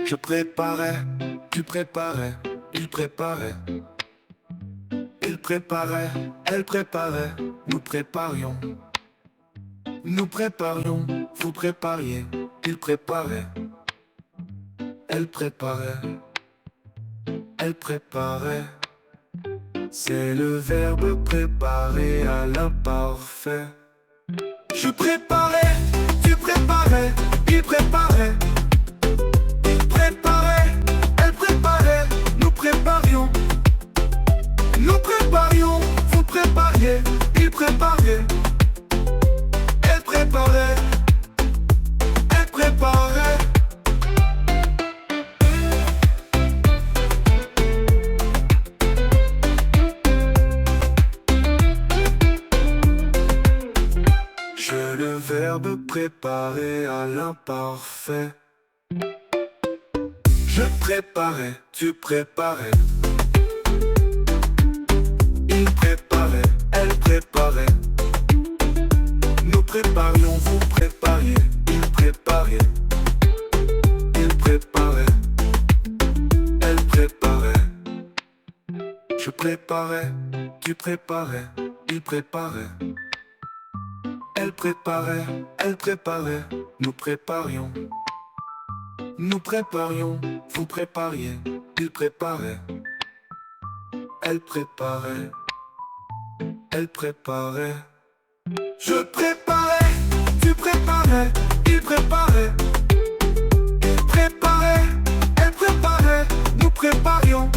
Je préparais, tu préparais, il préparait. Il préparait, elle préparait, nous préparions. Nous préparions, vous prépariez, il préparait. Elle préparait, elle préparait. C'est le verbe préparer à l'imparfait. Je préparais, tu préparais, il préparait. Il préparait, elle préparait, nous préparions. Nous préparions, vous prépariez, il préparait. Elle préparait, elle préparait. Je le verbe préparer à l'imparfait. Je préparais, tu préparais. Il préparait, elle préparait. Nous préparions, vous prépariez. Il préparait. Il préparait. Elle préparait. Je préparais, tu préparais. Il préparait. Elle préparait, elle préparait. Nous préparions. Nous préparions, vous prépariez. Il préparait. Elle préparait. Elle préparait. Je préparais, tu préparais, il préparait. Il préparait, elle préparait, nous préparions.